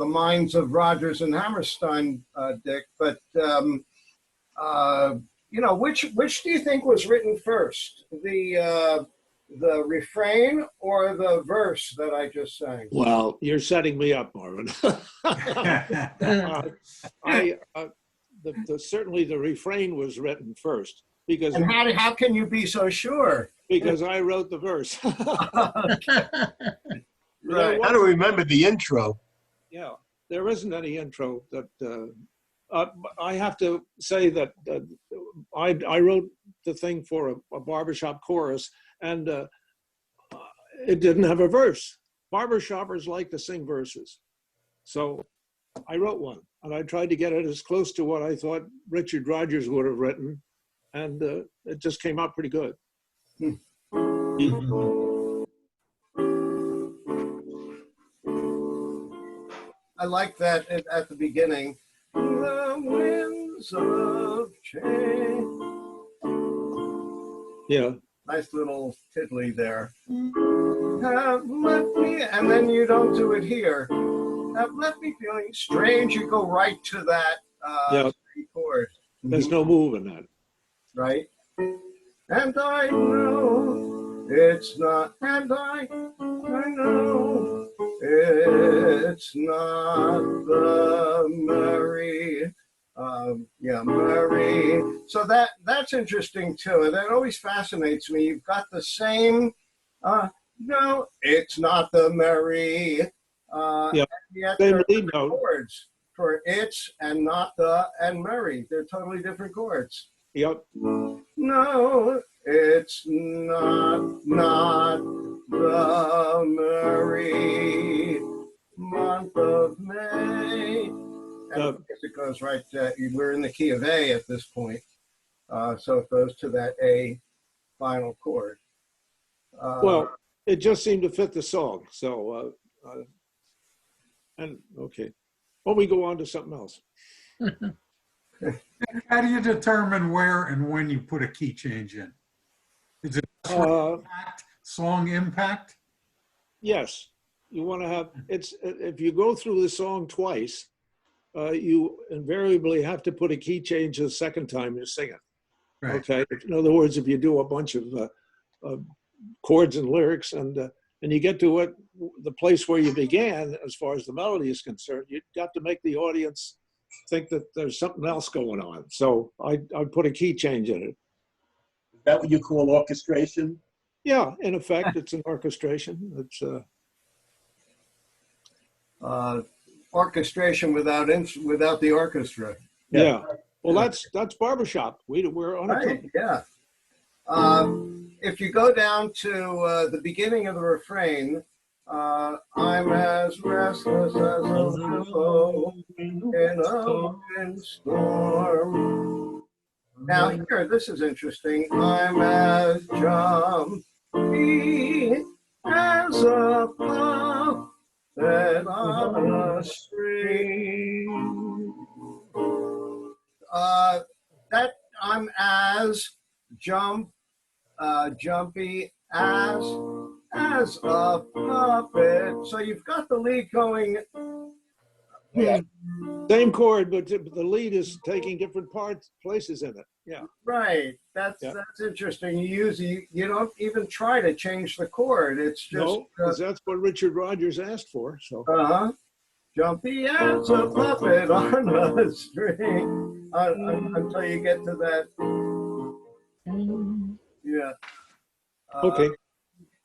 the minds of Rodgers and Hammerstein, Dick. But which do you think was written first, the refrain or the verse that I just sang? Well, you're setting me up, Marvin. Certainly the refrain was written first because. And how can you be so sure? Because I wrote the verse. Right. I don't remember the intro. Yeah, there isn't any intro. That I have to say that I wrote the thing for a barbershop chorus, and it didn't have a verse. Barbershoppers like to sing verses, so I wrote one, and I tried to get it as close to what I thought Richard Rodgers would have written, and it just came out pretty good. I like that at the beginning. The winds of change. Yeah. Nice little tiddly there. Have left me, and then you don't do it here. Have left me feeling strange. You go right to that chord. There's no move in that. Right? And I know it's not, and I know it's not the Mary. Mary. So that's interesting too. And that always fascinates me. You've got the same, no, it's not the Mary. Yeah. Yet Same they're lead different note. chords for it's and not the and Mary. They're totally different chords. Yep. No, it's not the Mary month of May. And I guess it goes right, we're in the key of A at this point. So it goes to that A final chord. Well, it just seemed to fit the song. So, okay. Well, we go on to something else. How do you determine where and when you put a key change in? Is it song impact? Yes. You want to have, if you go through the song twice, you invariably have to put a key change the second time you sing it. Right. Okay. In other words, if you do a bunch of chords and lyrics and you get to the place where you began, as far as the melody is concerned, you've got to make the audience think that there's something else going on. So I put a key change in it. Is that what you call orchestration? Yeah, in effect, it's an orchestration. It's orchestration without the orchestra. Yeah. Well, that's barbershop. We're on right. Yeah. If you go down to the beginning of the refrain, I'm as restless as a willow in a windstorm. Now here, this is interesting. I'm as jumpy as a puppet on a string. That I'm as jumpy as a puppet. So you've got the lead going. Same chord, but the lead is taking different places in it. Yeah. Right. That's interesting. You don't even try to change the chord. It's just no, because that's what Richard Rodgers asked for. So. Jumpy as a puppet on a string until you get to that. Yeah. Okay.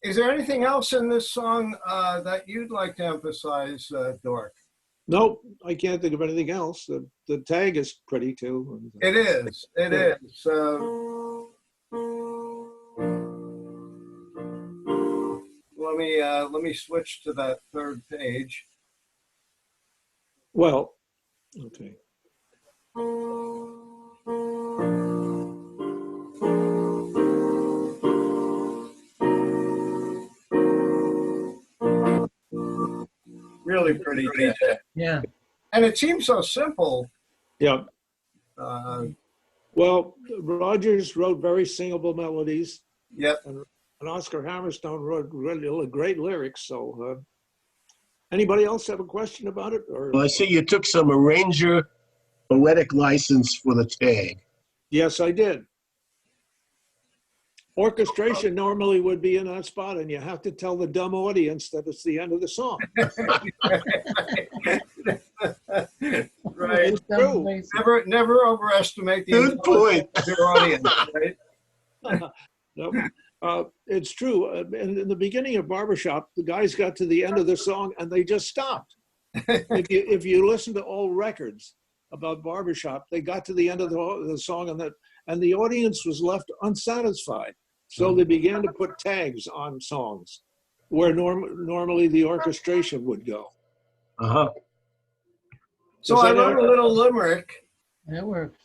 Is there anything else in this song that you'd like to emphasize, Dork? Nope, I can't think of anything else. The tag is pretty too. It is. It is. Let me switch to that third page. Well, okay. Really pretty. Yeah. And it seems so simple. Yeah. Well, Rodgers wrote very singable melodies. Yep. And Oscar Hammerstone wrote really great lyrics. So Anybody else have a question about it? Or Well, I see you took some arranger poetic license for the tag. yes, I did. Orchestration normally would be in that spot, and you have to tell the dumb audience that it's the end of the song. Right. It's true. Never overestimate the Good point. intelligence of your audience, right? No, it's true. In the beginning of Barbershop, the guys got to the end of the song and they just stopped. If you listen to old records about Barbershop, they got to the end of the song and the audience was left unsatisfied. So they began to put tags on songs where normally the orchestration would go. Uh-huh. So I wrote a little limerick. That works.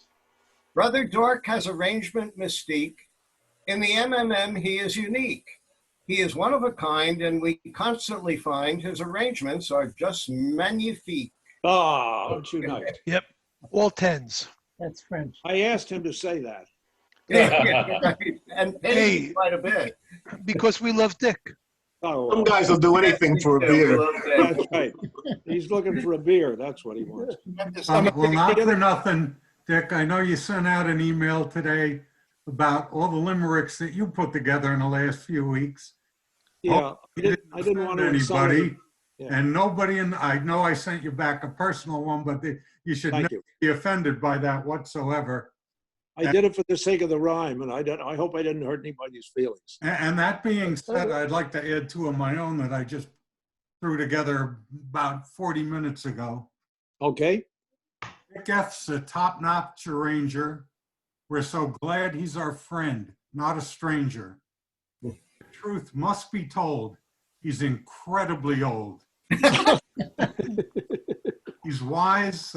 Brother Dork has arrangement mystique. In the MMM, he is unique. He is one of a kind, and we constantly find his arrangements are just magnifique. Ah, aren't you nice? Yep, all tens. That's French. I asked him to say that. And Hey. paid quite a bit. Because we love Dick. Oh, Some guys will do anything for a beer. that's right. He's looking for a beer. That's what he wants. Well, not for nothing, Dick. I know you sent out an email today about all the limericks that you put together in the last few weeks. Yeah, I didn't want to insult anybody, him. Yeah. and nobody. I know I sent you back a personal one, but you should Thank never you. be offended by that whatsoever. I did it for the sake of the rhyme, and I hope I didn't hurt anybody's feelings. And that being said, I'd like to add two of my own that I just threw together about 40 minutes ago. Okay? Dick F's a top-notch arranger. We're so glad he's our friend, not a stranger. The truth must be told, he's incredibly old. He's wise,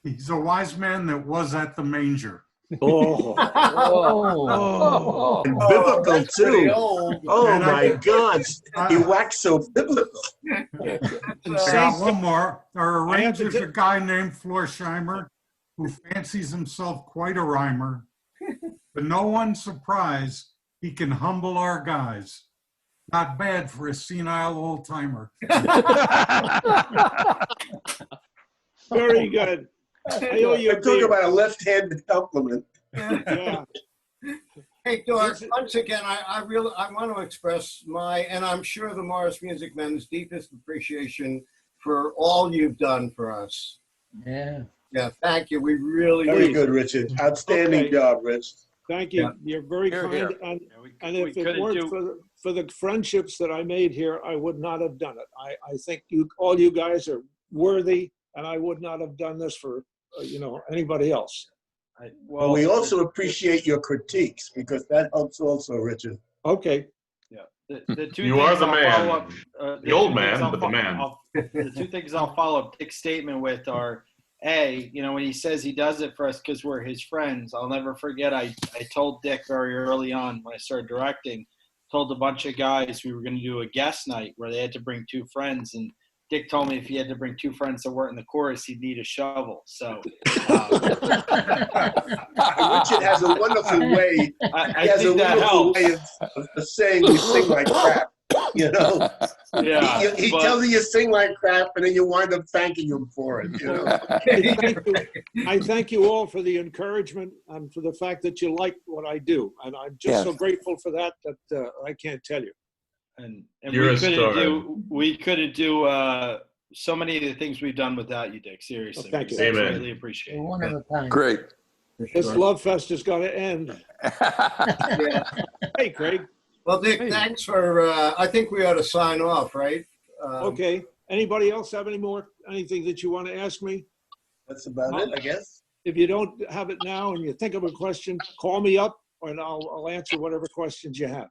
he's a wise man that was at the manger. Oh, Oh. And biblical that's pretty too. old. Oh And I- my God, he waxed so biblical. I got one more. Our I have to arranger's a guy named Floersheimer who fancies himself quite a rhymer. But no one's surprised he can humble our guys. Not bad for a senile old timer. very good. I owe you a Talk beer. about a left-handed compliment. Yeah. Hey, Dork, once again, I want to express my, and I'm sure the Morris Music Men's deepest appreciation for all you've done for us. Yeah. Yeah, thank you. We really, Very really good, Richard. Outstanding Okay. job, Rich. Thank you. Yeah. You're very Here, kind. here. And, Yeah, and we if it couldn't weren't for the friendships that I made here, I would not have done it. I think all you guys are worthy, and I would not have done this for anybody else. Well, we also appreciate your critiques because that helps also, Richard. Okay. The two You things are the I'll man. follow up, The old two things man, I'll but the fo- man. The two things I'll follow up Dick's statement with are, A, when he says he does it for us because we're his friends, I'll never forget, I told Dick very early on when I started directing, told a bunch of guys we were going to do a guest night where they had to bring two friends, and Dick told me if he had to bring two friends that weren't in the chorus, he'd need a shovel. So Richard has a wonderful way. I He has a think that wonderful helps. way of saying you sing like crap. Yeah, He but- tells you you sing like crap, and then you wind up thanking him for it. I thank you all for the encouragement and for the fact that you like what I do. And I'm just so grateful for that I can't tell you. And You're a star. we couldn't do so many of the things we've done without you, Dick. Seriously, Thank you. We Amen. Really appreciate You're it. one of a kind. Great. This love fest has got to end. Yeah. Hey, Craig. Well, Dick, thanks for, I think we ought to sign off, right? Okay. Anybody else have anything that you want to ask me? That's about it, I guess. If you don't have it now and you think of a question, call me up and I'll answer whatever questions you have.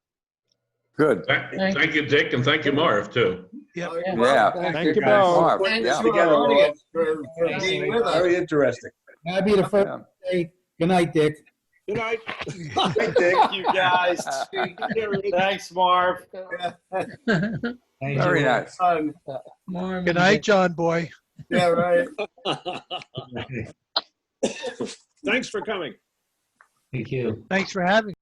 Good. Thank you, Dick, and thank you, Marv, too. Yep. Yeah. Thank you both. Thanks Yeah. to Together, our audience Marv. for being with us. Very interesting. That'd be the first Yeah. day. Good night, Dick. Good night. Hey, Dick. Thank you guys. Thanks, Marv. Very nice. Good night, John boy. Yeah, right. Thanks for coming. Thank you. Thanks for having me.